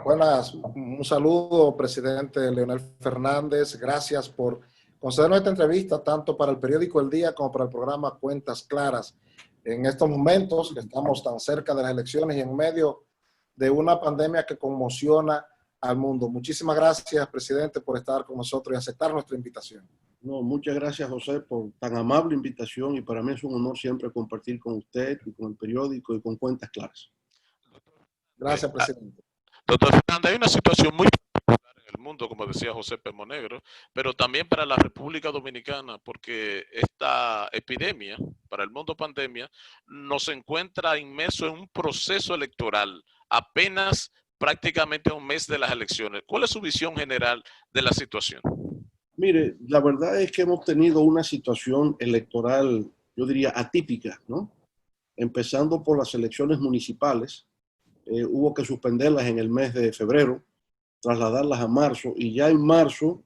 Buenas, un saludo, presidente Leonel Fernández. Gracias por concedernos esta entrevista, tanto para el periódico El Día como para el programa Cuentas Claras. En estos momentos que estamos tan cerca de las elecciones y en medio de una pandemia que conmociona al mundo. Muchísimas gracias, presidente, por estar con nosotros y aceptar nuestra invitación. No, muchas gracias, José, por tan amable invitación y para mí es un honor siempre compartir con usted y con el periódico y con Cuentas Claras. Gracias, presidente. Doctor Fernández, hay una situación muy particular en el mundo, como decía José Permonegro, pero también para la República Dominicana, porque esta epidemia, para el mundo pandemia, nos encuentra inmerso en un proceso electoral, apenas prácticamente un mes de las elecciones. ¿Cuál es su visión general de la situación? Mire, la verdad es que hemos tenido una situación electoral, yo diría, atípica, ¿no? Empezando por las elecciones municipales, hubo que suspenderlas en el mes de febrero, trasladarlas a marzo, y ya en marzo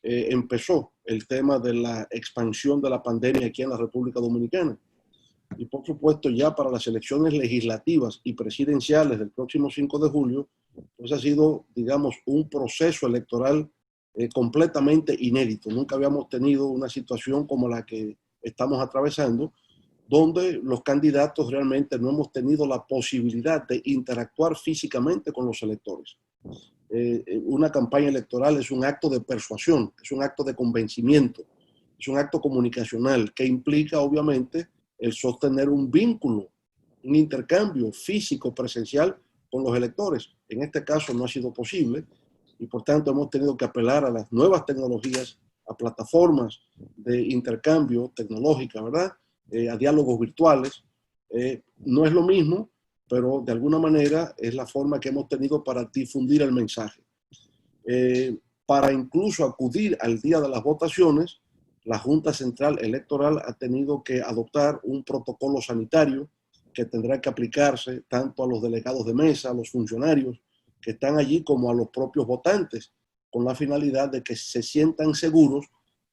empezó el tema de la expansión de la pandemia aquí en la República Dominicana. Y por supuesto, ya para las elecciones legislativas y presidenciales del próximo 5 de julio, pues ha sido, digamos, un proceso electoral completamente inédito. Nunca habíamos tenido una situación como la que estamos atravesando, donde los candidatos realmente no hemos tenido la posibilidad de interactuar físicamente con los electores. Una campaña electoral es un acto de persuasión, es un acto de convencimiento, es un acto comunicacional que implica obviamente el sostener un vínculo, un intercambio físico, presencial con los electores. En este caso no ha sido posible y por tanto hemos tenido que apelar a las nuevas tecnologías, a plataformas de intercambio tecnológica, ¿verdad? A diálogos virtuales. No es lo mismo, pero de alguna manera es la forma que hemos tenido para difundir el mensaje. Para incluso acudir al día de las votaciones, la Junta Central Electoral ha tenido que adoptar un protocolo sanitario que tendrá que aplicarse tanto a los delegados de mesa, a los funcionarios que están allí, como a los propios votantes, con la finalidad de que se sientan seguros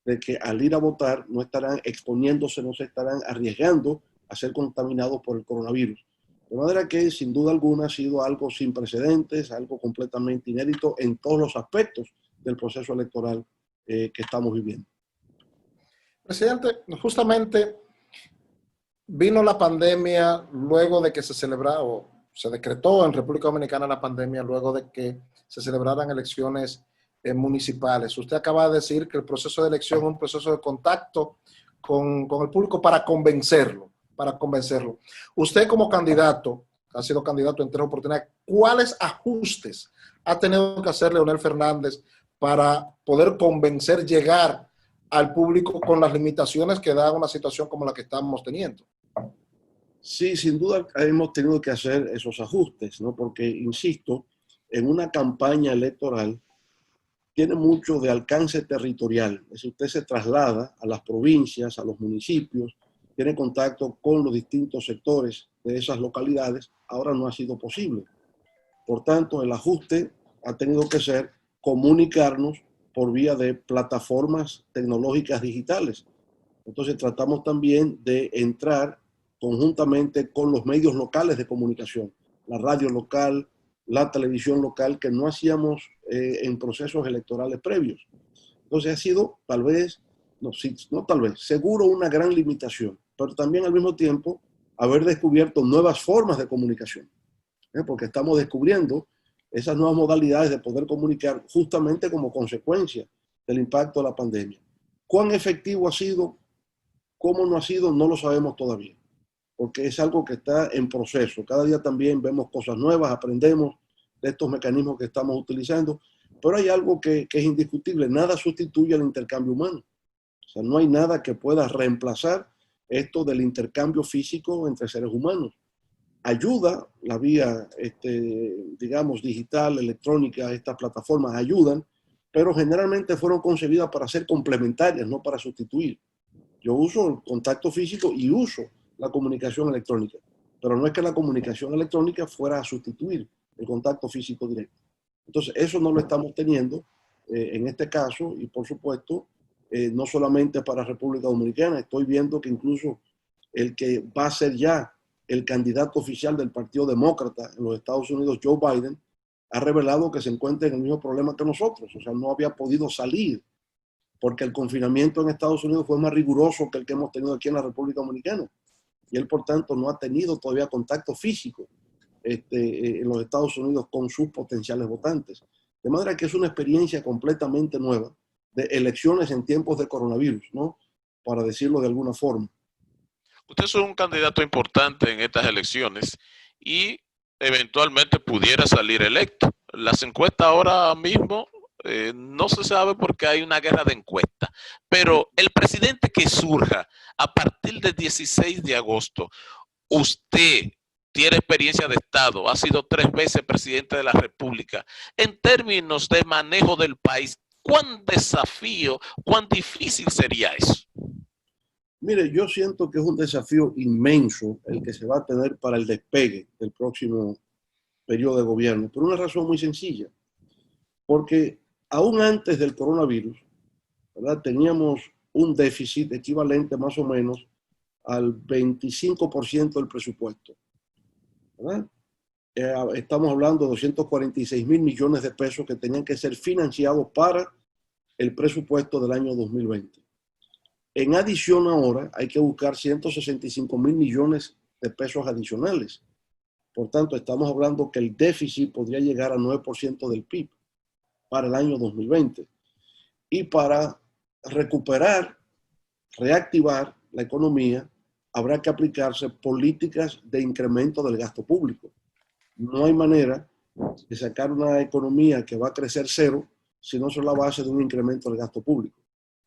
de que al ir a votar no estarán exponiéndose, no se estarán arriesgando a ser contaminados por el coronavirus. De manera que, sin duda alguna, ha sido algo sin precedentes, algo completamente inédito en todos los aspectos del proceso electoral que estamos viviendo. Presidente, justamente vino la pandemia luego de que se celebrara o se decretó en República Dominicana la pandemia luego de que se celebraran elecciones municipales. Usted acaba de decir que el proceso de elección es un proceso de contacto con el público para convencerlo, Usted como candidato, ha sido candidato en 3 oportunidades, ¿cuáles ajustes ha tenido que hacer Leonel Fernández para poder convencer, llegar al público con las limitaciones que da una situación como la que estamos teniendo? Sí, sin duda hemos tenido que hacer esos ajustes, ¿no? Porque, insisto, en una campaña electoral tiene mucho de alcance territorial. Es decir, usted se traslada a las provincias, a los municipios, tiene contacto con los distintos sectores de esas localidades. Ahora no ha sido posible. Por tanto, el ajuste ha tenido que ser comunicarnos por vía de plataformas tecnológicas digitales. Entonces tratamos también de entrar conjuntamente con los medios locales de comunicación, la radio local, la televisión local, que no hacíamos en procesos electorales previos. Entonces ha sido tal vez, no tal vez, seguro una gran limitación, pero también al mismo tiempo haber descubierto nuevas formas de comunicación, porque estamos descubriendo esas nuevas modalidades de poder comunicar justamente como consecuencia del impacto de la pandemia. ¿Cuán efectivo ha sido? ¿Cómo no ha sido? No lo sabemos todavía, porque es algo que está en proceso. Cada día también vemos cosas nuevas, aprendemos de estos mecanismos que estamos utilizando, pero hay algo que es indiscutible: nada sustituye al intercambio humano. O sea, no hay nada que pueda reemplazar esto del intercambio físico entre seres humanos. Ayuda la vía, digamos, digital, electrónica, estas plataformas ayudan, pero generalmente fueron concebidas para ser complementarias, no para sustituir. Yo uso el contacto físico y uso la comunicación electrónica, pero no es que la comunicación electrónica fuera a sustituir el contacto físico directo. Entonces, eso no lo estamos teniendo en este caso, y por supuesto, no solamente para República Dominicana. Estoy viendo que incluso el que va a ser ya el candidato oficial del Partido Demócrata en los Estados Unidos, Joe Biden, ha revelado que se encuentra en el mismo problema que nosotros. O sea, no había podido salir porque el confinamiento en Estados Unidos fue más riguroso que el que hemos tenido aquí en la República Dominicana. Y él, por tanto, no ha tenido todavía contacto físico en los Estados Unidos con sus potenciales votantes. De manera que es una experiencia completamente nueva de elecciones en tiempos de coronavirus, ¿no? Para decirlo de alguna forma. Usted es un candidato importante en estas elecciones y eventualmente pudiera salir electo. Las encuestas ahora mismo no se sabe porque hay una guerra de encuestas, pero el presidente que surja a partir del 16 de agosto, usted tiene experiencia de Estado, ha sido 3 veces presidente de la República. En términos de manejo del país, ¿cuán desafío, cuán difícil sería eso? Mire, yo siento que es un desafío inmenso el que se va a tener para el despegue del próximo periodo de gobierno, por una razón muy sencilla, porque aún antes del coronavirus, ¿verdad?, teníamos un déficit equivalente más o menos al 25% del presupuesto, ¿verdad? Estamos hablando de 246 mil millones de pesos que tenían que ser financiados para el presupuesto del año 2020. En adición ahora hay que buscar 165 mil millones de pesos adicionales. Por tanto, estamos hablando que el déficit podría llegar al 9% del PIB para el año 2020. Y para recuperar, reactivar la economía, habrá que aplicarse políticas de incremento del gasto público. No hay manera de sacar una economía que va a crecer cero si no son la base de un incremento del gasto público.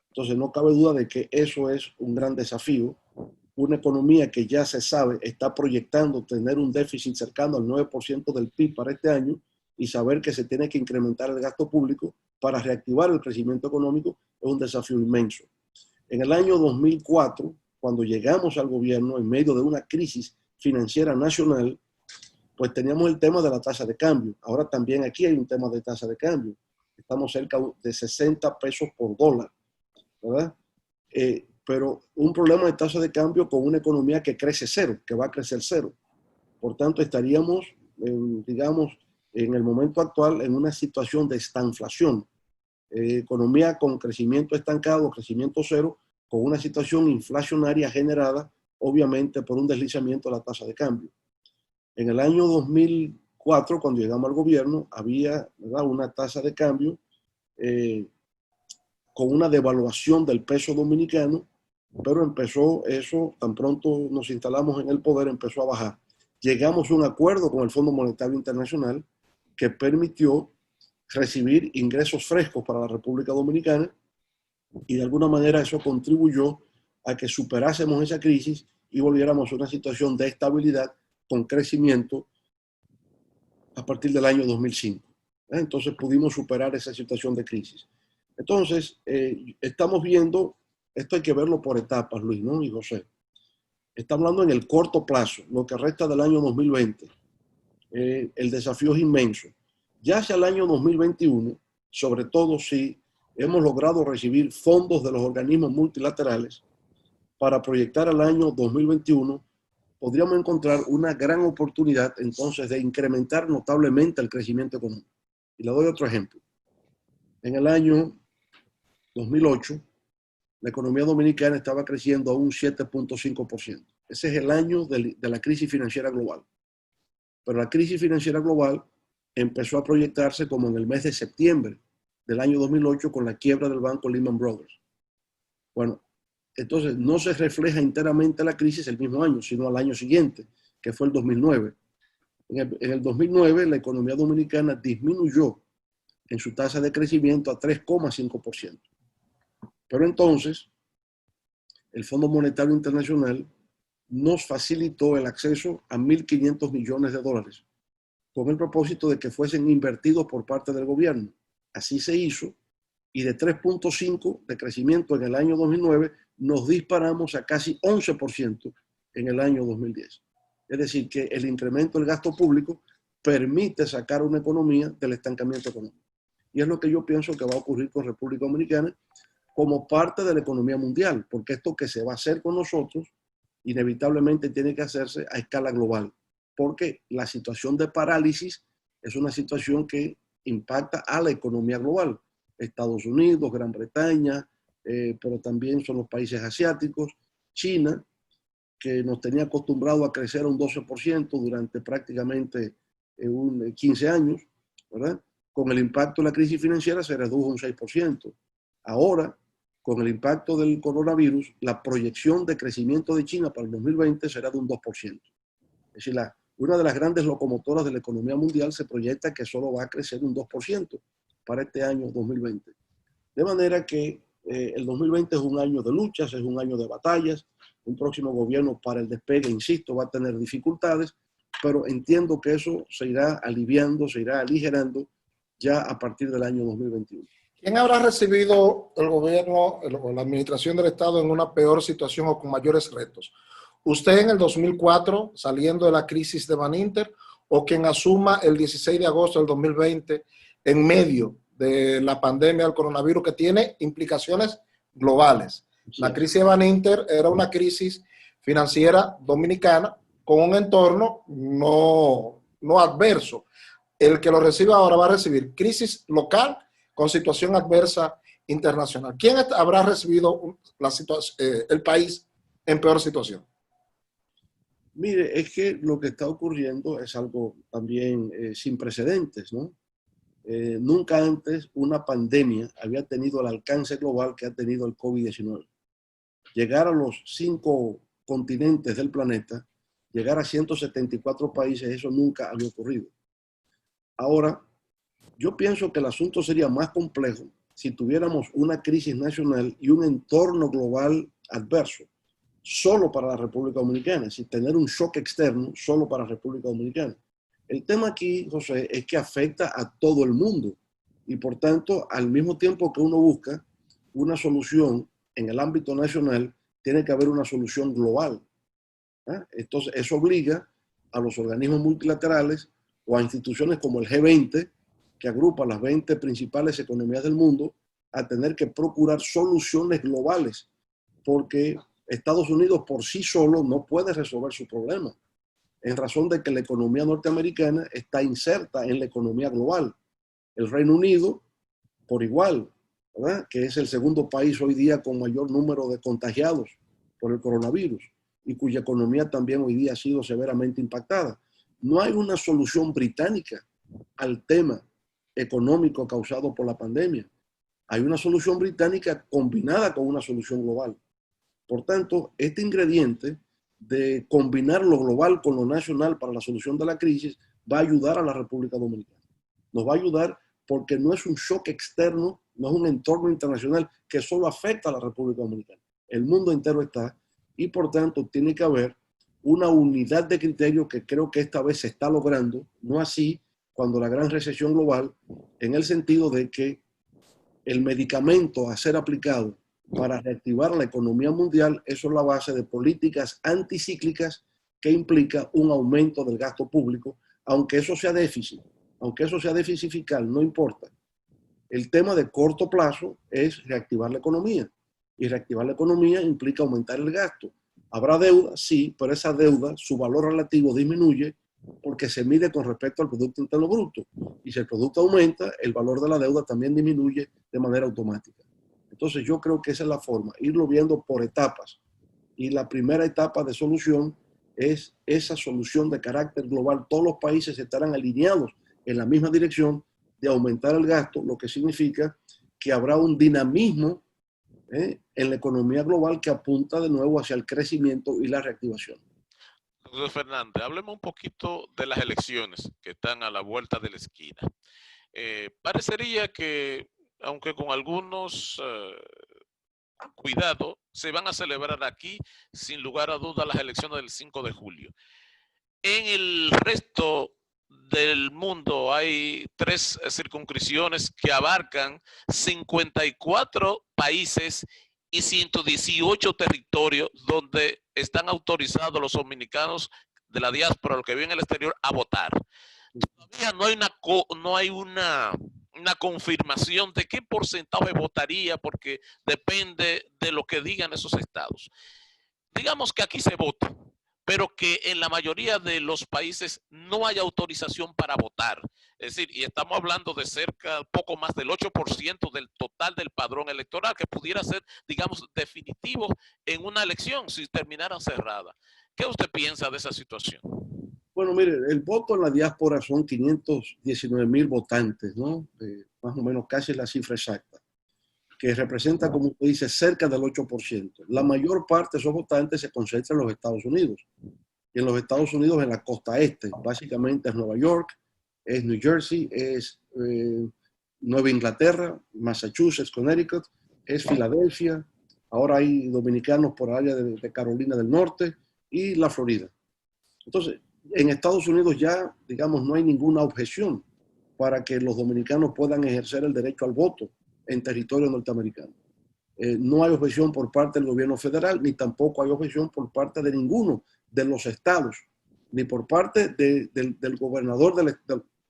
Entonces no cabe duda de que eso es un gran desafío. Una economía que ya se sabe está proyectando tener un déficit cercano al 9% del PIB para este año y saber que se tiene que incrementar el gasto público para reactivar el crecimiento económico es un desafío inmenso. En el año 2004, cuando llegamos al gobierno en medio de una crisis financiera nacional, pues teníamos el tema de la tasa de cambio. Ahora también aquí hay un tema de tasa de cambio. Estamos cerca de 60 pesos por dólar, ¿verdad? Pero un problema de tasa de cambio con una economía que crece cero, que va a crecer cero. Por tanto, estaríamos, digamos, en el momento actual en una situación de estanflación. Economía con crecimiento estancado, crecimiento cero, con una situación inflacionaria generada, obviamente, por un deslizamiento de la tasa de cambio. En el año 2004, cuando llegamos al gobierno, había, ¿verdad?, una tasa de cambio con una devaluación del peso dominicano, pero empezó eso, tan pronto nos instalamos en el poder, empezó a bajar. Llegamos a un acuerdo con el Fondo Monetario Internacional que permitió recibir ingresos frescos para la República Dominicana y de alguna manera eso contribuyó a que superásemos esa crisis y volviéramos a una situación de estabilidad con crecimiento a partir del año 2005. Entonces pudimos superar esa situación de crisis. Entonces, estamos viendo, esto hay que verlo por etapas, Luis, ¿no?, y José. Estamos hablando en el corto plazo, lo que resta del año 2020. El desafío es inmenso. Ya hacia el año 2021, sobre todo si hemos logrado recibir fondos de los organismos multilaterales para proyectar al año 2021, podríamos encontrar una gran oportunidad entonces de incrementar notablemente el crecimiento económico. Y le doy otro ejemplo. En el año 2008, la economía dominicana estaba creciendo a un 7.5%. Ese es el año de la crisis financiera global. Pero la crisis financiera global empezó a proyectarse como en el mes de septiembre del año 2008 con la quiebra del banco Lehman Brothers. Bueno, entonces no se refleja enteramente la crisis el mismo año, sino al año siguiente, que fue el 2009. En el 2009 la economía dominicana disminuyó en su tasa de crecimiento a 3,5%. Pero entonces el Fondo Monetario Internacional nos facilitó el acceso a 1.500 millones de dólares con el propósito de que fuesen invertidos por parte del gobierno. Así se hizo y de 3.5% de crecimiento en el año 2009 nos disparamos a casi 11% en el año 2010. Es decir, que el incremento del gasto público permite sacar una economía del estancamiento económico. Y es lo que yo pienso que va a ocurrir con República Dominicana como parte de la economía mundial, porque esto que se va a hacer con nosotros inevitablemente tiene que hacerse a escala global, porque la situación de parálisis Es una situación que impacta a la economía global. Estados Unidos, Gran Bretaña, pero también son los países asiáticos, China, que nos tenía acostumbrado a crecer a un 12% durante prácticamente 15 años, ¿verdad? Con el impacto de la crisis financiera se redujo un 6%. Ahora, con el impacto del coronavirus, la proyección de crecimiento de China para el 2020 será de un 2%. Es decir, una de las grandes locomotoras de la economía mundial se proyecta que solo va a crecer un 2% para este año 2020. De manera que el 2020 es un año de luchas, es un año de batallas. Un próximo gobierno para el despegue, insisto, va a tener dificultades, pero entiendo que eso se irá aliviando, se irá aligerando ya a partir del año 2021. ¿Quién habrá recibido el gobierno o la administración del Estado en una peor situación o con mayores retos? ¿Usted en el 2004, saliendo de la crisis de Baninter, o quien asuma el 16 de agosto del 2020 en medio de la pandemia del coronavirus que tiene implicaciones globales? La crisis de Baninter era una crisis financiera dominicana con un entorno no adverso. El que lo recibe ahora va a recibir crisis local con situación adversa internacional. ¿Quién habrá recibido el país en peor situación? Mire, es que lo que está ocurriendo es algo también sin precedentes, ¿no? Nunca antes una pandemia había tenido el alcance global que ha tenido el COVID-19. Llegar a los 5 continentes del planeta, llegar a 174 países, eso nunca había ocurrido. Ahora, yo pienso que el asunto sería más complejo si tuviéramos una crisis nacional y un entorno global adverso, solo para la República Dominicana, sin tener un shock externo solo para la República Dominicana. El tema aquí, José, es que afecta a todo el mundo y por tanto, al mismo tiempo que uno busca una solución en el ámbito nacional, tiene que haber una solución global. Entonces, eso obliga a los organismos multilaterales o a instituciones como el G20, que agrupa las 20 principales economías del mundo, a tener que procurar soluciones globales, porque Estados Unidos por sí solo no puede resolver su problema, en razón de que la economía norteamericana está inserta en la economía global. El Reino Unido, por igual, ¿verdad?, que es el segundo país hoy día con mayor número de contagiados por el coronavirus y cuya economía también hoy día ha sido severamente impactada. No hay una solución británica al tema económico causado por la pandemia. Hay una solución británica combinada con una solución global. Por tanto, este ingrediente de combinar lo global con lo nacional para la solución de la crisis va a ayudar a la República Dominicana. Nos va a ayudar porque no es un shock externo, no es un entorno internacional que solo afecta a la República Dominicana. El mundo entero está y por tanto tiene que haber una unidad de criterio que creo que esta vez se está logrando, no así cuando la gran recesión global, en el sentido de que el medicamento a ser aplicado para reactivar la economía mundial, eso es la base de políticas anticíclicas que implica un aumento del gasto público, aunque eso sea déficit, aunque eso sea déficit fiscal, no importa. El tema de corto plazo es reactivar la economía. Y reactivar la economía implica aumentar el gasto. Habrá deuda, sí, pero esa deuda, su valor relativo disminuye porque se mide con respecto al Producto Interno Bruto. Y si el producto aumenta, el valor de la deuda también disminuye de manera automática. Entonces yo creo que esa es la forma, irlo viendo por etapas. Y la primera etapa de solución es esa solución de carácter global. Todos los países estarán alineados en la misma dirección de aumentar el gasto, lo que significa que habrá un dinamismo en la economía global que apunta de nuevo hacia el crecimiento y la reactivación. José Fernández, hablemos un poquito de las elecciones que están a la vuelta de la esquina. Parecería que, aunque con algunos cuidados, se van a celebrar aquí, sin lugar a dudas, las elecciones del 5 de julio. En el resto del mundo hay 3 circunscripciones que abarcan 54 países y 118 territorios donde están autorizados los dominicanos de la diáspora, los que viven en el exterior, a votar. Todavía no hay una confirmación de qué porcentaje votaría, porque depende de lo que digan esos estados. Digamos que aquí se vota, pero que en la mayoría de los países no hay autorización para votar. Es decir, y estamos hablando de cerca, poco más del 8% del total del padrón electoral, que pudiera ser, digamos, definitivo en una elección si terminaran cerrada. ¿Qué usted piensa de esa situación? Bueno, mire, el voto en la diáspora son 519,000 votantes, ¿no? Más o menos casi la cifra exacta, que representa, como usted dice, cerca del 8%. La mayor parte de esos votantes se concentra en los Estados Unidos. Y en los Estados Unidos, en la costa este, básicamente es Nueva York, es New Jersey, es Nueva Inglaterra, Massachusetts, Connecticut, es Filadelfia. Ahora hay dominicanos por el área de Carolina del Norte y la Florida. Entonces, en Estados Unidos ya, digamos, no hay ninguna objeción para que los dominicanos puedan ejercer el derecho al voto en territorio norteamericano. No hay objeción por parte del gobierno federal, ni tampoco hay objeción por parte de ninguno de los estados, ni por parte del gobernador, de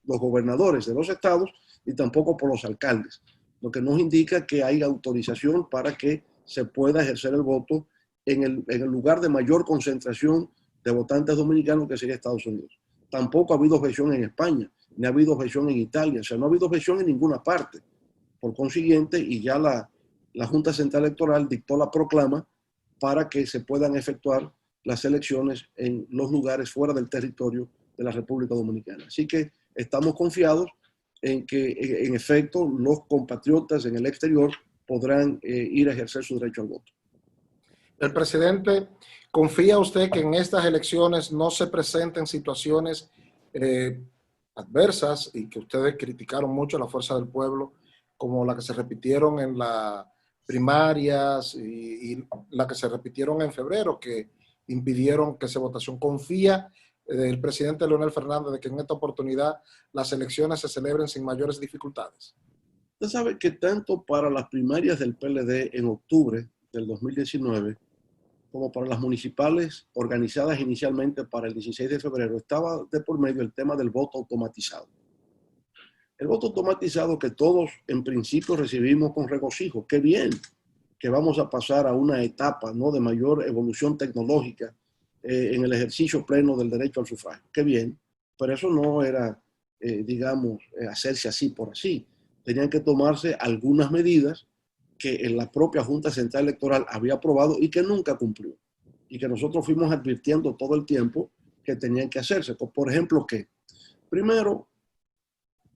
los gobernadores de los estados, ni tampoco por los alcaldes. Lo que nos indica que hay autorización para que se pueda ejercer el voto en el lugar de mayor concentración de votantes dominicanos, que sería Estados Unidos. Tampoco ha habido objeción en España, ni ha habido objeción en Italia, o sea, no ha habido objeción en ninguna parte. Por consiguiente, y ya la Junta Central Electoral dictó la proclama para que se puedan efectuar las elecciones en los lugares fuera del territorio de la República Dominicana. Así que estamos confiados en que, en efecto, los compatriotas en el exterior podrán ir a ejercer su derecho al voto. El presidente, ¿confía usted que en estas elecciones no se presenten situaciones adversas y que ustedes criticaron mucho a la Fuerza del Pueblo, como la que se repitieron en las primarias y la que se repitieron en febrero, que impidieron que esa votación? ¿Confía el presidente Leonel Fernández de que en esta oportunidad las elecciones se celebren sin mayores dificultades? Usted sabe que tanto para las primarias del PLD en octubre del 2019, como para las municipales organizadas inicialmente para el 16 de febrero, estaba de por medio el tema del voto automatizado. El voto automatizado que todos en principio recibimos con regocijo. Qué bien que vamos a pasar a una etapa, ¿no?, de mayor evolución tecnológica en el ejercicio pleno del derecho al sufragio. Qué bien, pero eso no era, digamos, hacerse así por así. Tenían que tomarse algunas medidas que en la propia Junta Central Electoral había aprobado y que nunca cumplió. Y que nosotros fuimos advirtiendo todo el tiempo que tenían que hacerse. Por ejemplo, que primero,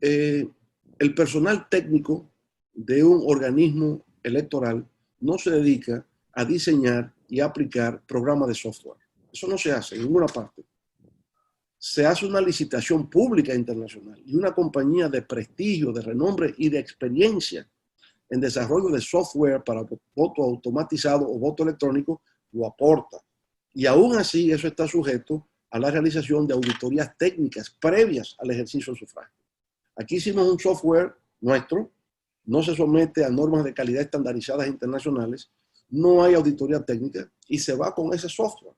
el personal técnico de un organismo electoral no se dedica a diseñar y aplicar programas de software. Eso no se hace en ninguna parte. Se hace una licitación pública internacional y una compañía de prestigio, de renombre y de experiencia en desarrollo de software para voto automatizado o voto electrónico lo aporta. Y aún así eso está sujeto a la realización de auditorías técnicas previas al ejercicio del sufragio. Aquí hicimos un software nuestro, no se somete a normas de calidad estandarizadas internacionales, no hay auditoría técnica y se va con ese software.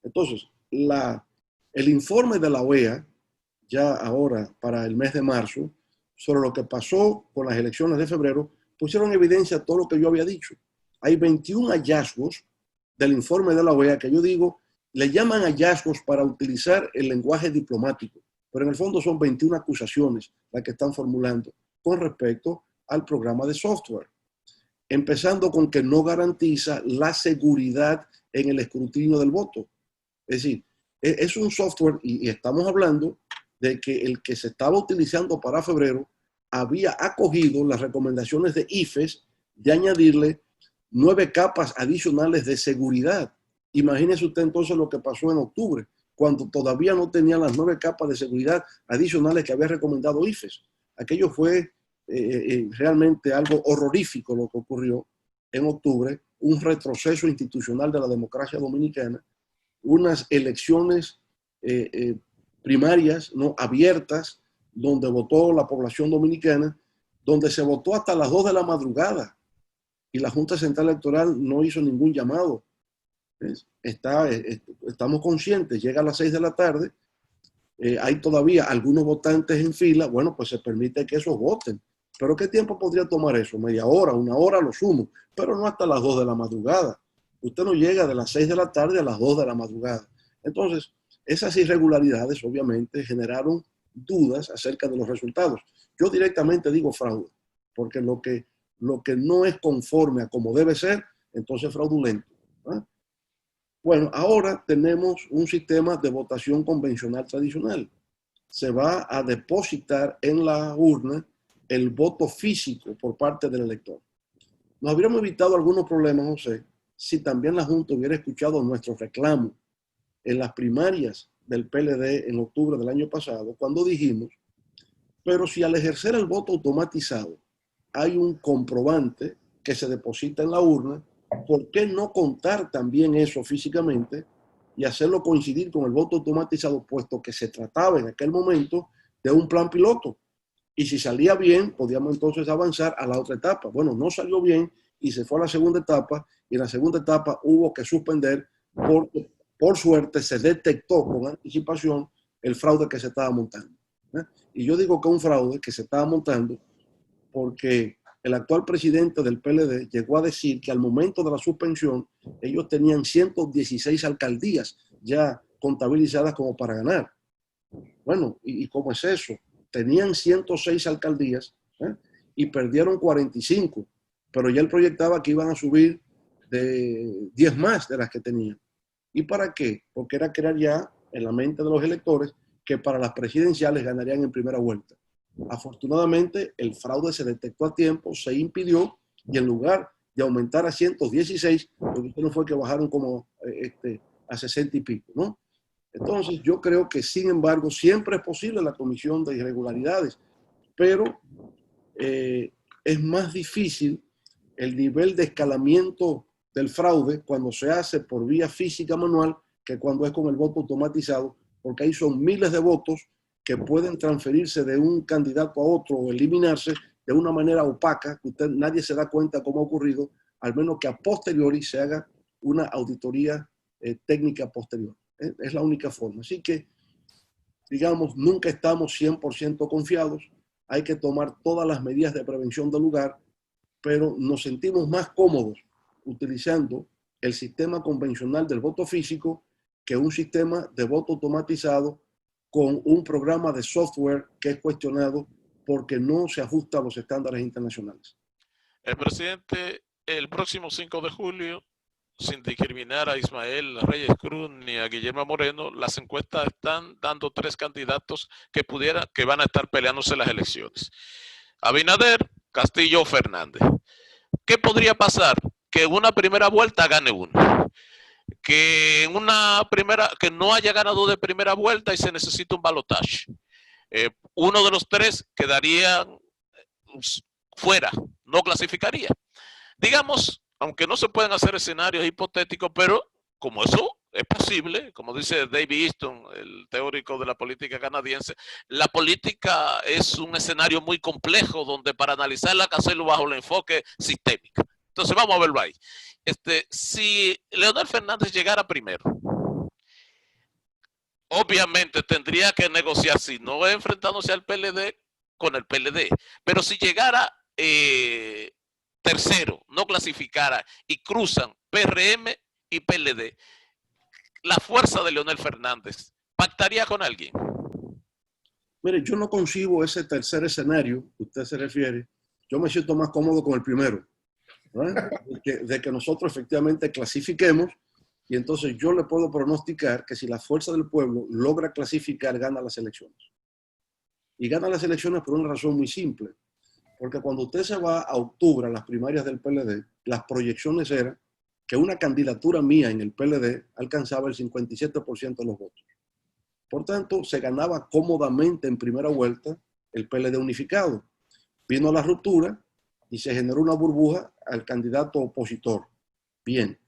Entonces, el informe de la OEA, ya ahora para el mes de marzo, sobre lo que pasó con las elecciones de febrero, pusieron en evidencia todo lo que yo había dicho. Hay 21 hallazgos del informe de la OEA que yo digo, le llaman hallazgos para utilizar el lenguaje diplomático, pero en el fondo son 21 acusaciones las que están formulando con respecto al programa de software. Empezando con que no garantiza la seguridad en el escrutinio del voto. Es decir, es un software y estamos hablando de que el que se estaba utilizando para febrero había acogido las recomendaciones de IFES de añadirle 9 capas adicionales de seguridad. Imagínese usted entonces lo que pasó en octubre, cuando todavía no tenían las 9 capas de seguridad adicionales que había recomendado IFES. Aquello fue realmente algo horrorífico lo que ocurrió en octubre, un retroceso institucional de la democracia dominicana, unas elecciones primarias, ¿no?, abiertas, donde votó la población dominicana, donde se votó hasta las 2 de la madrugada y la Junta Central Electoral no hizo ningún llamado. Estamos conscientes, llega a las 6 de la tarde, hay todavía algunos votantes en fila, bueno, pues se permite que esos voten. ¿Pero qué tiempo podría tomar eso? Media hora, 1 hora, lo sumo, pero no hasta las 2 de la madrugada. Usted no llega de las 6 de la tarde a las 2 de la madrugada. Entonces, esas irregularidades obviamente generaron dudas acerca de los resultados. Yo directamente digo fraude, porque lo que no es conforme a como debe ser, entonces es fraudulento. ¿Eh? Bueno, ahora tenemos un sistema de votación convencional tradicional. Se va a depositar en la urna el voto físico por parte del elector. Nos habríamos evitado algunos problemas, José, si también la Junta hubiera escuchado nuestro reclamo en las primarias del PLD en octubre del año pasado, cuando dijimos, pero si al ejercer el voto automatizado hay un comprobante que se deposita en la urna, ¿por qué no contar también eso físicamente y hacerlo coincidir con el voto automatizado, puesto que se trataba en aquel momento de un plan piloto? Y si salía bien, podíamos entonces avanzar a la otra etapa. Bueno, no salió bien y se fue a la segunda etapa, y en la segunda etapa hubo que suspender porque, por suerte, se detectó con anticipación el fraude que se estaba montando. Y yo digo que un fraude que se estaba montando porque el actual presidente del PLD llegó a decir que al momento de la suspensión ellos tenían 116 alcaldías ya contabilizadas como para ganar. Bueno, ¿y cómo es eso? Tenían 106 alcaldías y perdieron 45, pero ya él proyectaba que iban a subir de 10 más de las que tenían. ¿Y para qué? Porque era crear ya en la mente de los electores que para las presidenciales ganarían en primera vuelta. Afortunadamente, el fraude se detectó a tiempo, se impidió, y en lugar de aumentar a 116, lo que hicieron fue que bajaron como a 60 y pico, ¿no? Entonces, yo creo que, sin embargo, siempre es posible la comisión de irregularidades, pero es más difícil el nivel de escalamiento del fraude cuando se hace por vía física manual que cuando es con el voto automatizado, porque ahí son miles de votos que pueden transferirse de un candidato a otro o eliminarse de una manera opaca, que nadie se da cuenta cómo ha ocurrido, al menos que a posteriori se haga una auditoría técnica posterior. Es la única forma. Así que, digamos, nunca estamos 100% confiados. Hay que tomar todas las medidas de prevención del lugar, pero nos sentimos más cómodos utilizando el sistema convencional del voto físico que un sistema de voto automatizado con un programa de software que es cuestionado porque no se ajusta a los estándares internacionales. El presidente, el próximo 5 de julio, sin discriminar a Ismael Reyes Cruz ni a Guillermo Moreno, las encuestas están dando 3 candidatos que van a estar peleándose las elecciones. Abinader, Castillo o Fernández. ¿Qué podría pasar? Que en una primera vuelta gane uno. Que no haya ganado de primera vuelta y se necesita un balotaje. Uno de los 3 quedaría fuera, no clasificaría. Digamos, aunque no se pueden hacer escenarios hipotéticos, pero como eso es posible, como dice David Easton, el teórico de la política canadiense, la política es un escenario muy complejo donde para analizarla hay que hacerlo bajo el enfoque sistémico. Entonces vamos a verlo ahí. Si Leonel Fernández llegara primero, obviamente tendría que negociar, si no enfrentándose al PLD, con el PLD. Pero si llegara tercero, no clasificara y cruzan PRM y PLD, la fuerza de Leonel Fernández, ¿pactaría con alguien? Mire, yo no concibo ese tercer escenario que usted se refiere. Yo me siento más cómodo con el primero, de que nosotros efectivamente clasifiquemos, y entonces yo le puedo pronosticar que si la fuerza del pueblo logra clasificar, gana las elecciones. Y gana las elecciones por una razón muy simple. Porque cuando usted se va a octubre a las primarias del PLD, las proyecciones eran que una candidatura mía en el PLD alcanzaba el 57% de los votos. Por tanto, se ganaba cómodamente en primera vuelta el PLD unificado. Vino la ruptura y se generó una burbuja al candidato opositor. Bien.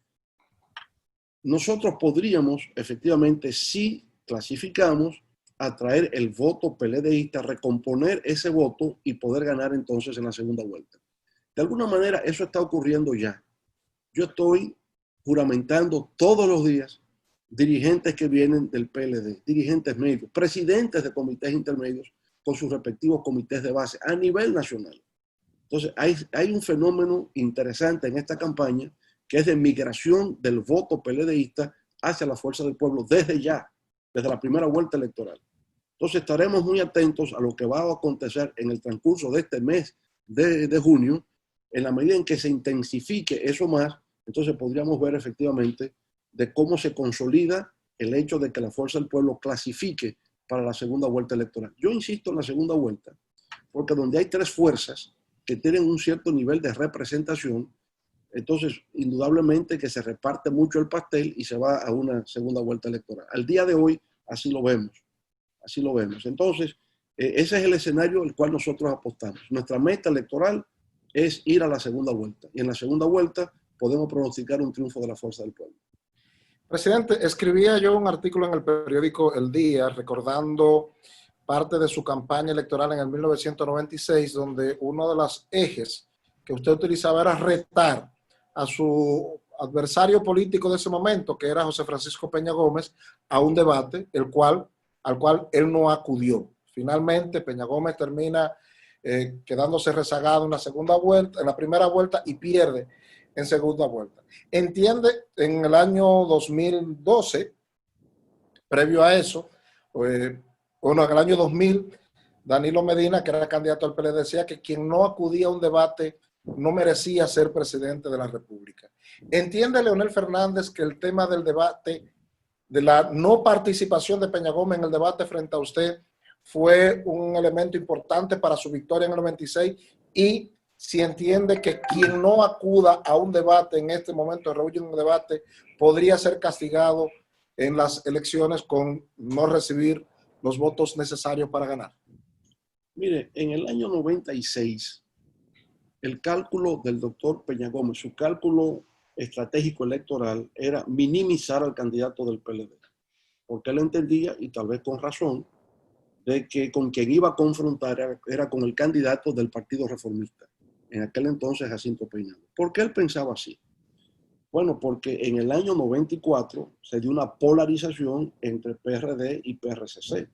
Nosotros podríamos, efectivamente, si clasificamos, atraer el voto PLDista, recomponer ese voto y poder ganar entonces en la segunda vuelta. De alguna manera, eso está ocurriendo ya. Yo estoy juramentando todos los días dirigentes que vienen del PLD, dirigentes medios, presidentes de comités intermedios con sus respectivos comités de base a nivel nacional. Entonces, hay un fenómeno interesante en esta campaña que es de migración del voto PLDista hacia la fuerza del pueblo desde ya, desde la primera vuelta electoral. Entonces estaremos muy atentos a lo que va a acontecer en el transcurso de este mes de junio. En la medida en que se intensifique eso más, entonces podríamos ver efectivamente de cómo se consolida el hecho de que la fuerza del pueblo clasifique para la segunda vuelta electoral. Yo insisto en la segunda vuelta, porque donde hay tres fuerzas que tienen un cierto nivel de representación, entonces indudablemente que se reparte mucho el pastel y se va a una segunda vuelta electoral. Al día de hoy así lo vemos, así lo vemos. Entonces, ese es el escenario al cual nosotros apostamos. Nuestra meta electoral es ir a la segunda vuelta, y en la segunda vuelta podemos pronosticar un triunfo de la fuerza del pueblo. Presidente, escribía yo un artículo en el periódico El Día recordando parte de su campaña electoral en el 1996, donde uno de los ejes que usted utilizaba era retar a su adversario político de ese momento, que era José Francisco Peña Gómez, a un debate al cual él no acudió. Finalmente, Peña Gómez termina quedándose rezagado en la segunda vuelta, en la primera vuelta, y pierde en segunda vuelta. Entiende, en el año 2012, previo a eso, bueno, en el año 2000, Danilo Medina, que era candidato al PLD, decía que quien no acudía a un debate no merecía ser presidente de la República. ¿Entiende Leonel Fernández que el tema del debate, de la no participación de Peña Gómez en el debate frente a usted, fue un elemento importante para su victoria en el 96? Y si entiende que quien no acuda a un debate en este momento, reúne un debate, podría ser castigado en las elecciones con no recibir los votos necesarios para ganar. Mire, en el año 96, el cálculo del doctor Peña Gómez, su cálculo estratégico electoral era minimizar al candidato del PLD, porque él entendía, y tal vez con razón, de que con quien iba a confrontar era con el candidato del Partido Reformista, en aquel entonces Jacinto Peinado. ¿Por qué él pensaba así? Bueno, porque en el año 94 se dio una polarización entre PRD y PRCC.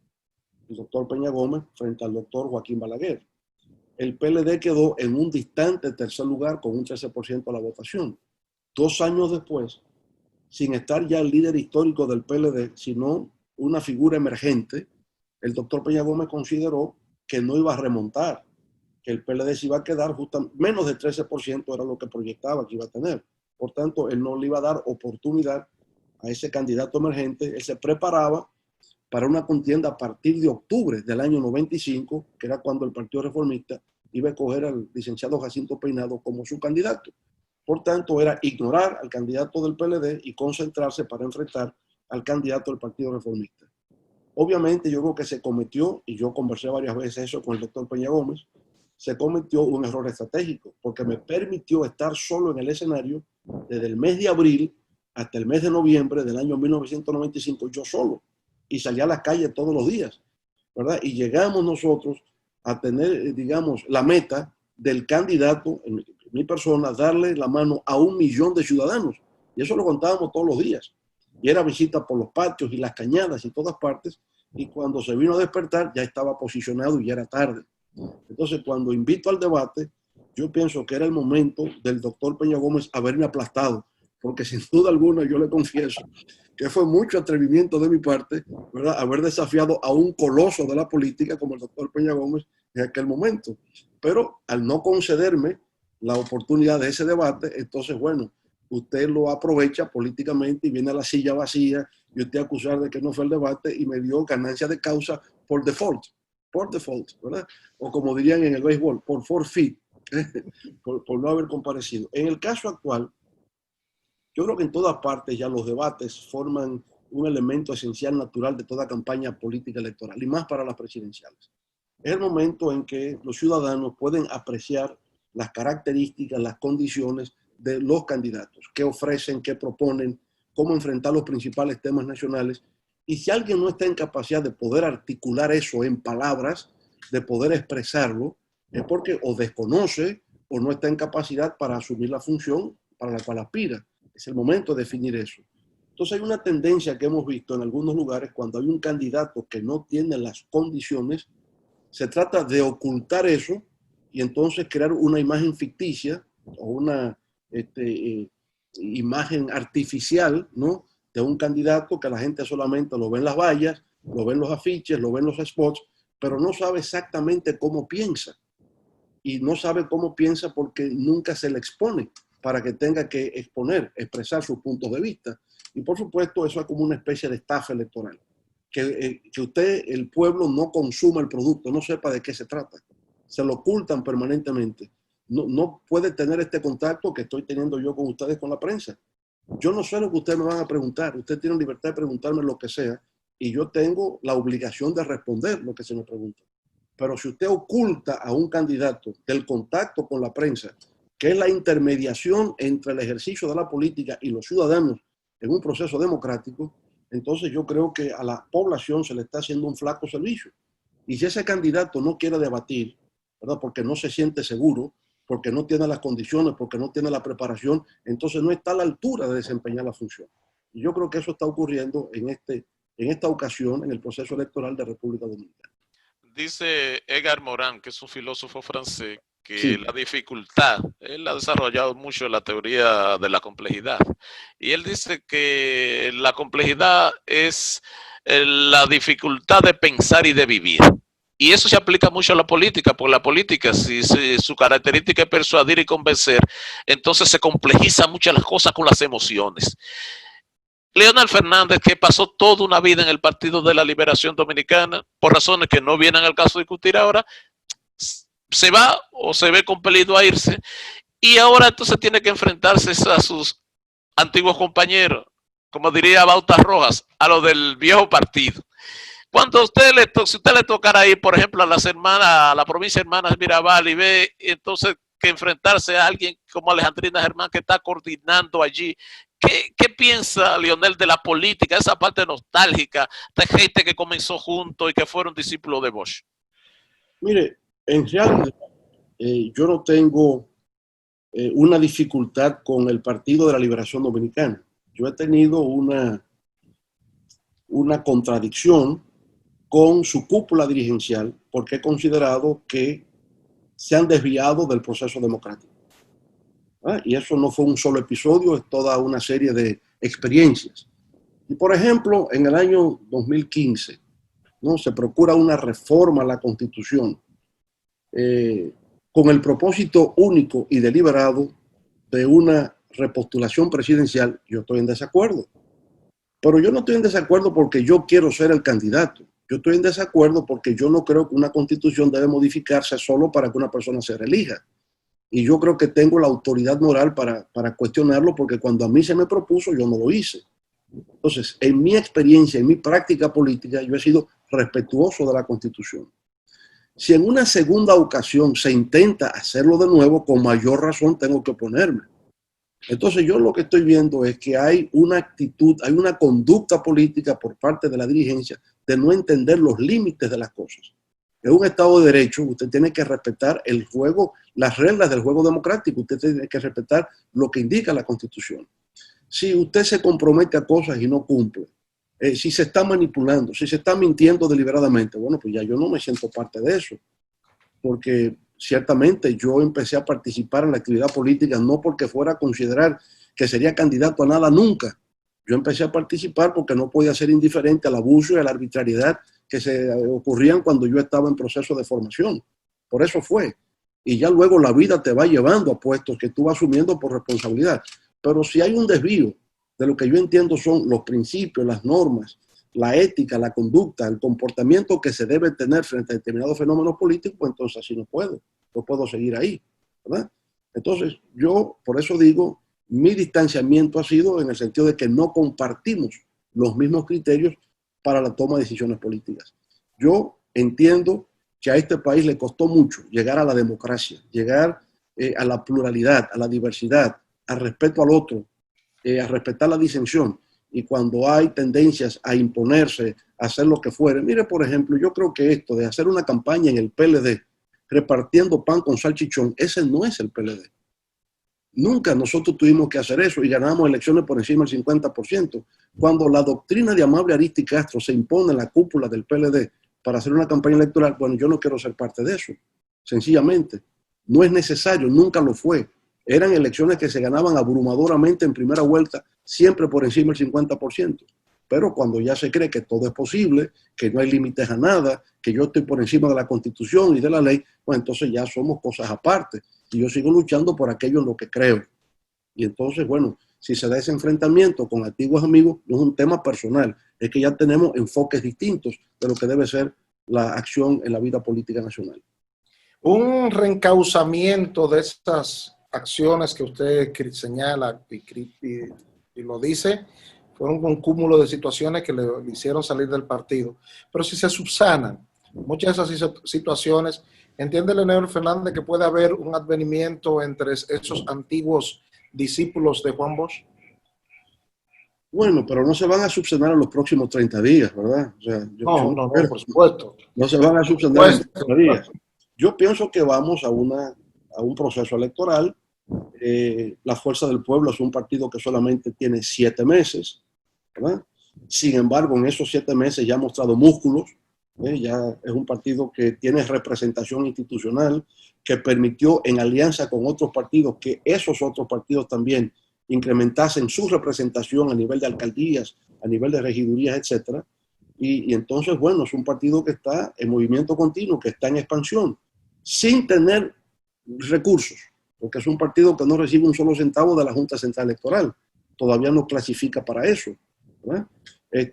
El doctor Peña Gómez frente al doctor Joaquín Balaguer. El PLD quedó en un distante tercer lugar con un 13% de la votación. 2 años después, sin estar ya el líder histórico del PLD, sino una figura emergente, el doctor Peña Gómez consideró que no iba a remontar, que el PLD se iba a quedar justamente menos de 13%, era lo que proyectaba que iba a tener. Por tanto, él no le iba a dar oportunidad a ese candidato emergente. Él se preparaba para una contienda a partir de octubre del año 95, que era cuando el Partido Reformista iba a escoger al licenciado Jacinto Peinado como su candidato. Por tanto, era ignorar al candidato del PLD y concentrarse para enfrentar al candidato del Partido Reformista. Obviamente, yo creo que se cometió, y yo conversé varias veces eso con el doctor Peña Gómez, se cometió un error estratégico, porque me permitió estar solo en el escenario desde el mes de abril hasta el mes de noviembre del año 1995, yo solo, y salí a la calle todos los días, ¿verdad? Y llegamos nosotros a tener, digamos, la meta del candidato, en mi persona, darle la mano a 1 millón de ciudadanos, y eso lo contábamos todos los días, y era visita por los patios y las cañadas y todas partes, y cuando se vino a despertar ya estaba posicionado y ya era tarde. Entonces, cuando invito al debate, yo pienso que era el momento del doctor Peña Gómez haberme aplastado, porque sin duda alguna yo le confieso que fue mucho atrevimiento de mi parte, ¿verdad?, haber desafiado a un coloso de la política como el doctor Peña Gómez en aquel momento. Pero al no concederme la oportunidad de ese debate, entonces, bueno, usted lo aprovecha políticamente y viene a la silla vacía y usted acusar de que no fue el debate y me dio ganancia de causa por default, ¿verdad? O como dirían en el béisbol, por forfeit, por no haber comparecido. En el caso actual, yo creo que en todas partes ya los debates forman un elemento esencial natural de toda campaña política electoral, y más para las presidenciales. Es el momento en que los ciudadanos pueden apreciar las características, las condiciones de los candidatos, qué ofrecen, qué proponen, cómo enfrentar los principales temas nacionales. Y si alguien no está en capacidad de poder articular eso en palabras, de poder expresarlo, es porque o desconoce o no está en capacidad para asumir la función para la cual aspira. Es el momento de definir eso. Entonces hay una tendencia que hemos visto en algunos lugares cuando hay un candidato que no tiene las condiciones, se trata de ocultar eso y entonces crear una imagen ficticia o una imagen artificial, ¿no?, de un candidato que la gente solamente lo ve en las vallas, lo ve en los afiches, lo ve en los spots, pero no sabe exactamente cómo piensa. Y no sabe cómo piensa porque nunca se le expone para que tenga que expresar sus puntos de vista. Y por supuesto, eso es como una especie de estafa electoral. Que usted, el pueblo, no consuma el producto, no sepa de qué se trata. Se lo ocultan permanentemente. No puede tener este contacto que estoy teniendo yo con ustedes con la prensa. Yo no sé lo que ustedes me van a preguntar. Ustedes tienen libertad de preguntarme lo que sea y yo tengo la obligación de responder lo que se me pregunta. Pero si usted oculta a un candidato del contacto con la prensa, que es la intermediación entre el ejercicio de la política y los ciudadanos en un proceso democrático, entonces yo creo que a la población se le está haciendo un flaco servicio. Y si ese candidato no quiere debatir, ¿verdad?, porque no se siente seguro, porque no tiene las condiciones, porque no tiene la preparación, entonces no está a la altura de desempeñar la función. Y yo creo que eso está ocurriendo en esta ocasión en el proceso electoral de República Dominicana. Dice Edgar Morin, que es un filósofo francés, que Sí. la dificultad, él ha desarrollado mucho la teoría de la complejidad, y él dice que la complejidad es la dificultad de pensar y de vivir. Y eso se aplica mucho a la política, porque la política, si su característica es persuadir y convencer, entonces se complejiza mucho las cosas con las emociones. Leonel Fernández, que pasó toda una vida en el Partido de la Liberación Dominicana, por razones que no vienen al caso de discutir ahora, se va o se ve compelido a irse, y ahora entonces tiene que enfrentarse a sus antiguos compañeros, como diría Bautas Rojas, a lo del viejo partido. Cuando si usted le tocara ir, por ejemplo, a la provincia de Hermanas Mirabal y ve entonces que enfrentarse a alguien como Alejandrina Germán que está coordinando allí, ¿qué piensa Leonel de la política, esa parte nostálgica de gente que comenzó juntos y que fueron discípulos de Bosch? Mire, en realidad yo no tengo una dificultad con el Partido de la Liberación Dominicana. Yo he tenido una contradicción con su cúpula dirigencial porque he considerado que se han desviado del proceso democrático. Y eso no fue un solo episodio, es toda una serie de experiencias. Y por ejemplo, en el año 2015, ¿no?, se procura una reforma a la Constitución con el propósito único y deliberado de una repostulación presidencial. Yo estoy en desacuerdo. Pero yo no estoy en desacuerdo porque yo quiero ser el candidato. Yo estoy en desacuerdo porque yo no creo que una constitución debe modificarse solo para que una persona se reelija. Y yo creo que tengo la autoridad moral para cuestionarlo porque cuando a mí se me propuso yo no lo hice. Entonces, en mi experiencia, en mi práctica política, yo he sido respetuoso de la Constitución. Si en una segunda ocasión se intenta hacerlo de nuevo, con mayor razón tengo que oponerme. Entonces yo lo que estoy viendo es que hay una actitud, hay una conducta política por parte de la dirigencia de no entender los límites de las cosas. En un Estado de Derecho usted tiene que respetar el juego, las reglas del juego democrático, usted tiene que respetar lo que indica la Constitución. Si usted se compromete a cosas y no cumple, si se está manipulando, si se está mintiendo deliberadamente, bueno, pues ya yo no me siento parte de eso, porque ciertamente yo empecé a participar en la actividad política no porque fuera a considerar que sería candidato a nada nunca. Yo empecé a participar porque no podía ser indiferente al abuso y a la arbitrariedad que se ocurrían cuando yo estaba en proceso de formación. Por eso fue. Y ya luego la vida te va llevando a puestos que tú vas asumiendo por responsabilidad. Pero si hay un desvío de lo que yo entiendo son los principios, las normas, la ética, la conducta, el comportamiento que se debe tener frente a determinados fenómenos políticos, pues entonces así no puedo seguir ahí, ¿verdad? Entonces yo, por eso digo, mi distanciamiento ha sido en el sentido de que no compartimos los mismos criterios para la toma de decisiones políticas. Yo entiendo que a este país le costó mucho llegar a la democracia, llegar a la pluralidad, a la diversidad, al respeto al otro, a respetar la disensión. Y cuando hay tendencias a imponerse, a hacer lo que fuere. Mire, por ejemplo, yo creo que esto de hacer una campaña en el PLD, repartiendo pan con salchichón, ese no es el PLD. Nunca nosotros tuvimos que hacer eso y ganamos elecciones por encima del 50%. Cuando la doctrina de Amable Ariztí Castro se impone en la cúpula del PLD para hacer una campaña electoral, bueno, yo no quiero ser parte de eso. Sencillamente, no es necesario, nunca lo fue. eran elecciones que se ganaban abrumadoramente en primera vuelta, siempre por encima del 50%. Pero cuando ya se cree que todo es posible, que no hay límites a nada, que yo estoy por encima de la Constitución y de la ley, pues entonces ya somos cosas aparte. Y yo sigo luchando por aquello en lo que creo. Y entonces, bueno, si se da ese enfrentamiento con antiguos amigos, no es un tema personal, es que ya tenemos enfoques distintos de lo que debe ser la acción en la vida política nacional. Un reencauzamiento de estas acciones que usted señala y lo dice, fueron un cúmulo de situaciones que le hicieron salir del partido. Pero si se subsanan muchas de esas situaciones, ¿entiende Leonel Fernández que puede haber un advenimiento entre esos antiguos discípulos de Juan Bosch? Bueno, pero no se van a subsanar en los próximos 30 días, ¿verdad? O sea, No, por supuesto. No se van a subsanar en 30 días. Yo pienso que vamos a un proceso electoral. La Fuerza del Pueblo es un partido que solamente tiene 7 meses, ¿verdad? Sin embargo, en esos 7 meses ya ha mostrado músculos, ya es un partido que tiene representación institucional, que permitió en alianza con otros partidos que esos otros partidos también incrementasen su representación a nivel de alcaldías, a nivel de regidurías, etcétera. Y entonces, bueno, es un partido que está en movimiento continuo, que está en expansión, sin tener recursos, porque es un partido que no recibe un solo centavo de la Junta Central Electoral. Todavía no clasifica para eso, ¿verdad?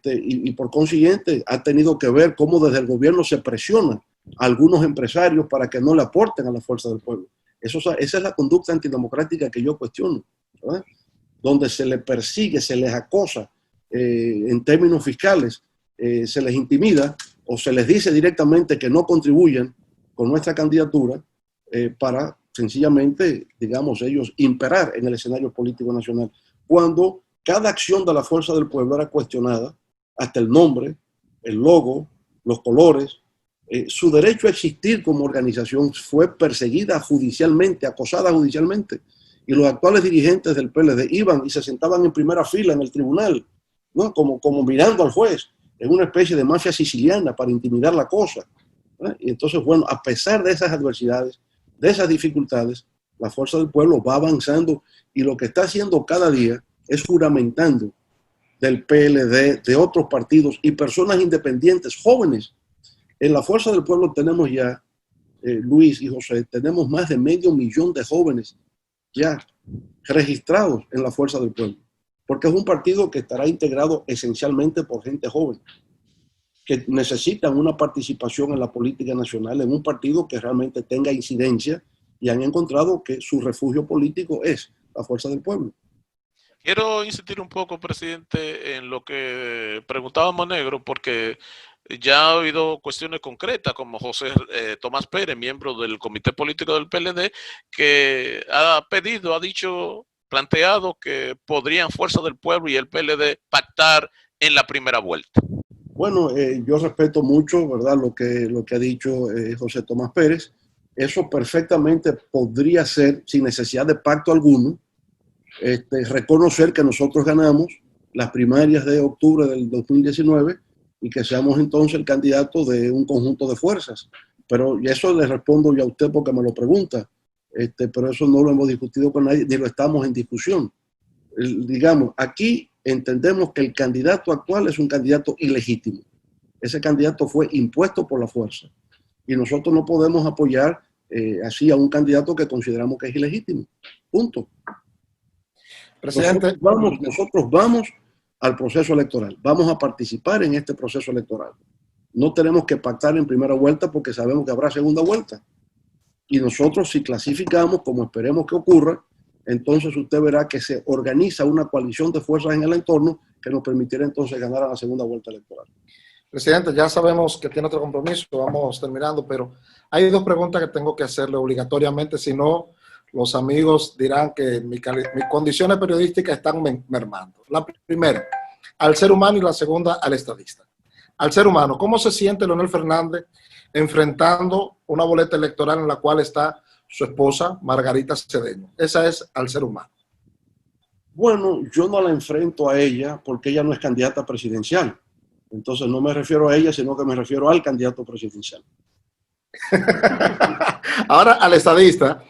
Y por consiguiente ha tenido que ver cómo desde el gobierno se presiona a algunos empresarios para que no le aporten a la Fuerza del Pueblo. Esa es la conducta antidemocrática que yo cuestiono, ¿verdad? Donde se les persigue, se les acosa en términos fiscales, se les intimida o se les dice directamente que no contribuyen con nuestra candidatura para sencillamente, digamos, ellos imperar en el escenario político nacional. Cuando cada acción de la Fuerza del Pueblo era cuestionada, hasta el nombre, el logo, los colores, su derecho a existir como organización fue perseguida judicialmente, acosada judicialmente. Y los actuales dirigentes del PLD iban y se sentaban en primera fila en el tribunal, ¿no? como mirando al juez, en una especie de mafia siciliana para intimidar la cosa, ¿no? Y entonces, bueno, a pesar de esas adversidades, de esas dificultades, la Fuerza del Pueblo va avanzando y lo que está haciendo cada día es juramentando del PLD, de otros partidos y personas independientes, jóvenes. En la Fuerza del Pueblo tenemos ya, Luis y José, tenemos más de 500,000 de jóvenes ya registrados en la Fuerza del Pueblo, porque es un partido que estará integrado esencialmente por gente joven, que necesitan una participación en la política nacional, en un partido que realmente tenga incidencia, y han encontrado que su refugio político es la Fuerza del Pueblo. Quiero insistir un poco, presidente, en lo que preguntaba Monegro, porque ya ha habido cuestiones concretas, como José Tomás Pérez, miembro del Comité Político del PLD, que ha planteado que podrían Fuerza del Pueblo y el PLD pactar en la primera vuelta. Bueno, yo respeto mucho, ¿verdad?, lo que ha dicho José Tomás Pérez. Eso perfectamente podría ser, sin necesidad de pacto alguno, reconocer que nosotros ganamos las primarias de octubre del 2019 y que seamos entonces el candidato de un conjunto de fuerzas. Pero y eso le respondo yo a usted porque me lo pregunta, pero eso no lo hemos discutido con nadie, ni lo estamos en discusión. Digamos, aquí entendemos que el candidato actual es un candidato ilegítimo. Ese candidato fue impuesto por la fuerza y nosotros no podemos apoyar así a un candidato que consideramos que es ilegítimo. Punto. Presidente, nosotros vamos al proceso electoral, vamos a participar en este proceso electoral. No tenemos que pactar en primera vuelta porque sabemos que habrá segunda vuelta. Y nosotros, si clasificamos, como esperemos que ocurra, entonces usted verá que se organiza una coalición de fuerzas en el entorno que nos permitirá entonces ganar a la segunda vuelta electoral. Presidente, ya sabemos que tiene otro compromiso, vamos terminando, pero hay 2 preguntas que tengo que hacerle obligatoriamente, si no, los amigos dirán que mis condiciones periodísticas están mermando. La primera, al ser humano, y la segunda, al estadista. Al ser humano, ¿cómo se siente Leonel Fernández enfrentando una boleta electoral en la cual está su esposa, Margarita Cedeño? Esa es al ser humano. Bueno, yo no la enfrento a ella porque ella no es candidata presidencial. Entonces no me refiero a ella, sino que me refiero al candidato presidencial. Ahora, al estadista,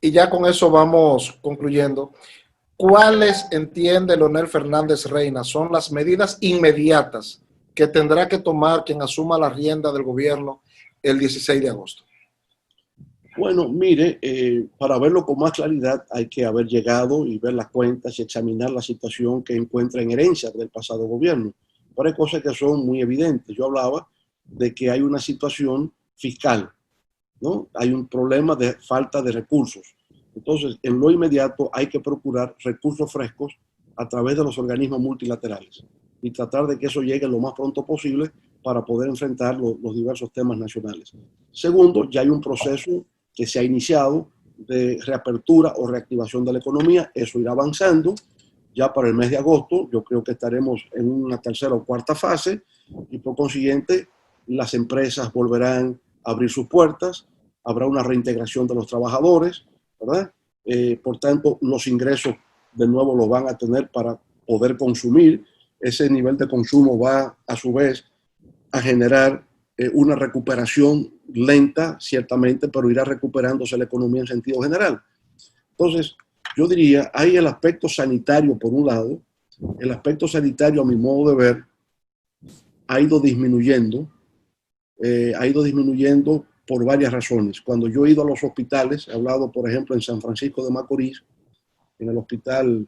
y ya con eso vamos concluyendo, ¿cuáles entiende Leonel Fernández Reina son las medidas inmediatas que tendrá que tomar quien asuma la rienda del gobierno el 16 de agosto? Bueno, mire, para verlo con más claridad hay que haber llegado y ver las cuentas y examinar la situación que encuentra en herencia del pasado gobierno. Pero hay cosas que son muy evidentes. Yo hablaba de que hay una situación fiscal, ¿no? Hay un problema de falta de recursos. Entonces, en lo inmediato hay que procurar recursos frescos a través de los organismos multilaterales y tratar de que eso llegue lo más pronto posible para poder enfrentar los diversos temas nacionales. Segundo, ya hay un proceso que se ha iniciado de reapertura o reactivación de la economía. Eso irá avanzando. Ya para el mes de agosto yo creo que estaremos en una tercera o cuarta fase y por consiguiente las empresas volverán a abrir sus puertas, habrá una reintegración de los trabajadores, ¿verdad? Por tanto, los ingresos de nuevo los van a tener para poder consumir. Ese nivel de consumo va a su vez a generar una recuperación lenta, ciertamente, pero irá recuperándose la economía en sentido general. Entonces, yo diría, hay el aspecto sanitario por un lado. El aspecto sanitario, a mi modo de ver, ha ido disminuyendo por varias razones. Cuando yo he ido a los hospitales, he hablado, por ejemplo, en San Francisco de Macorís, en el hospital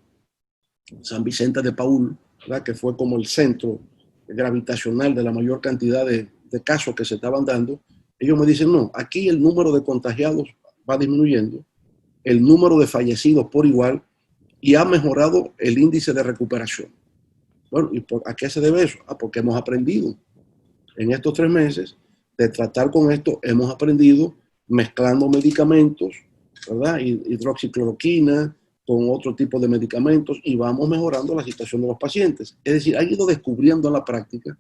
San Vicente de Paúl, ¿verdad?, que fue como el centro gravitacional de la mayor cantidad de casos que se estaban dando, ellos me dicen, no, aquí el número de contagiados va disminuyendo, el número de fallecidos por igual, y ha mejorado el índice de recuperación. Bueno, ¿y a qué se debe eso? Porque hemos aprendido en estos 3 meses de tratar con esto, hemos aprendido mezclando medicamentos, ¿verdad? Hidroxicloroquina con otro tipo de medicamentos y vamos mejorando la situación de los pacientes. Es decir, ha ido descubriendo en la práctica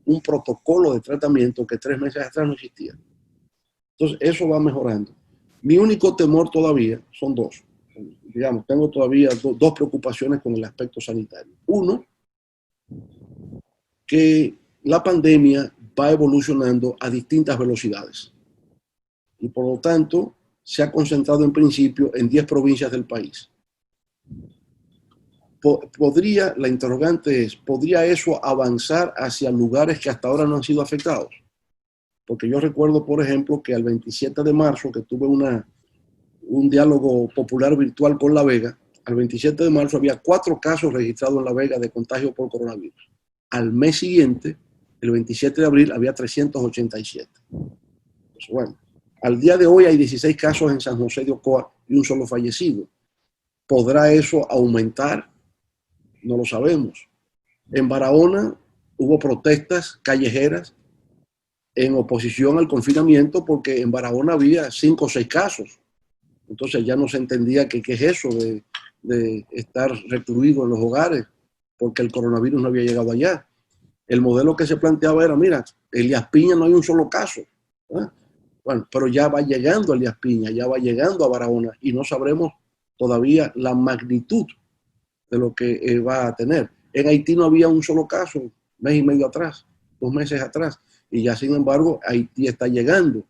un protocolo de tratamiento que 3 meses atrás no existía. Entonces, eso va mejorando. Mi único temor todavía son 2. Digamos, tengo todavía 2 preocupaciones con el aspecto sanitario. Uno, que la pandemia va evolucionando a distintas velocidades y por lo tanto se ha concentrado en principio en 10 provincias del país. La interrogante es, ¿podría eso avanzar hacia lugares que hasta ahora no han sido afectados? Porque yo recuerdo, por ejemplo, que al 27 de marzo, que tuve un diálogo popular virtual con La Vega, al 27 de marzo había 4 casos registrados en La Vega de contagio por coronavirus. Al mes siguiente, el 27 de abril, había 387. Pues bueno, al día de hoy hay 16 casos en San José de Ocoa y un solo fallecido. ¿Podrá eso aumentar? No lo sabemos. En Barahona hubo protestas callejeras en oposición al confinamiento porque en Barahona había 5 o 6 casos. Entonces ya no se entendía qué es eso de estar recluido en los hogares porque el coronavirus no había llegado allá. El modelo que se planteaba era, mira, Elías Piña no hay un solo caso. ¿Eh? Bueno, pero ya va llegando Elías Piña, ya va llegando a Barahona y no sabremos todavía la magnitud de lo que va a tener. En Haití no había un solo caso, 1 mes y medio atrás, 2 meses atrás, y ya sin embargo Haití está llegando.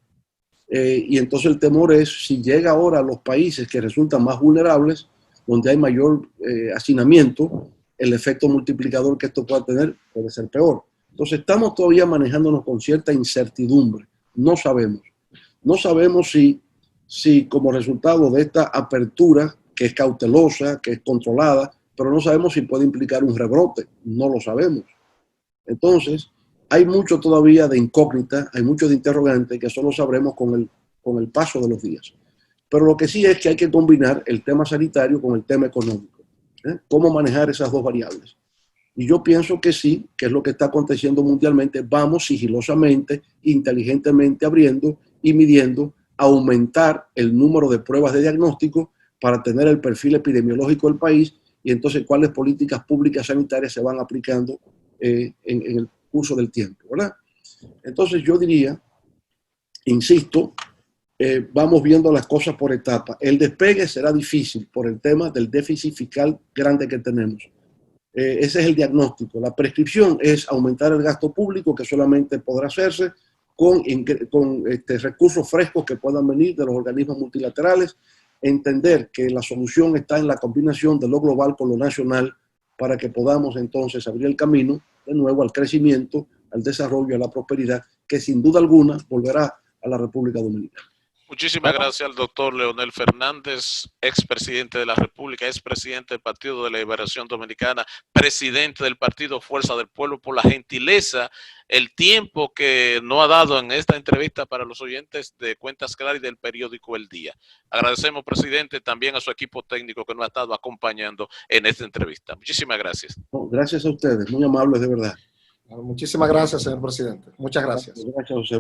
Y entonces el temor es, si llega ahora a los países que resultan más vulnerables, donde hay mayor hacinamiento, el efecto multiplicador que esto pueda tener puede ser peor. Entonces estamos todavía manejándonos con cierta incertidumbre. No sabemos. No sabemos si como resultado de esta apertura, que es cautelosa, que es controlada, pero no sabemos si puede implicar un rebrote. No lo sabemos. Entonces, hay mucho todavía de incógnita, hay mucho de interrogante que solo sabremos con el paso de los días. Pero lo que sí es que hay que combinar el tema sanitario con el tema económico. ¿Cómo manejar esas 2 variables? Y yo pienso que sí, que es lo que está aconteciendo mundialmente. Vamos sigilosamente, inteligentemente abriendo y midiendo, aumentar el número de pruebas de diagnóstico para tener el perfil epidemiológico del país y entonces cuáles políticas públicas sanitarias se van aplicando en el curso del tiempo, ¿verdad? Entonces yo diría, insisto, vamos viendo las cosas por etapas. El despegue será difícil por el tema del déficit fiscal grande que tenemos. Ese es el diagnóstico. La prescripción es aumentar el gasto público, que solamente podrá hacerse con recursos frescos que puedan venir de los organismos multilaterales, entender que la solución está en la combinación de lo global con lo nacional para que podamos entonces abrir el camino de nuevo al crecimiento, al desarrollo, a la prosperidad, que sin duda alguna volverá a la República Dominicana. Muchísimas gracias al doctor Leonel Fernández, expresidente de la República, expresidente del Partido de la Liberación Dominicana, presidente del Partido Fuerza del Pueblo, por la gentileza, el tiempo que nos ha dado en esta entrevista para los oyentes de Cuentas Claras y del periódico El Día. Agradecemos, presidente, también a su equipo técnico que nos ha estado acompañando en esta entrevista. Muchísimas gracias. No, gracias a ustedes, muy amables de verdad. Muchísimas gracias, señor presidente. Muchas gracias. Gracias, José.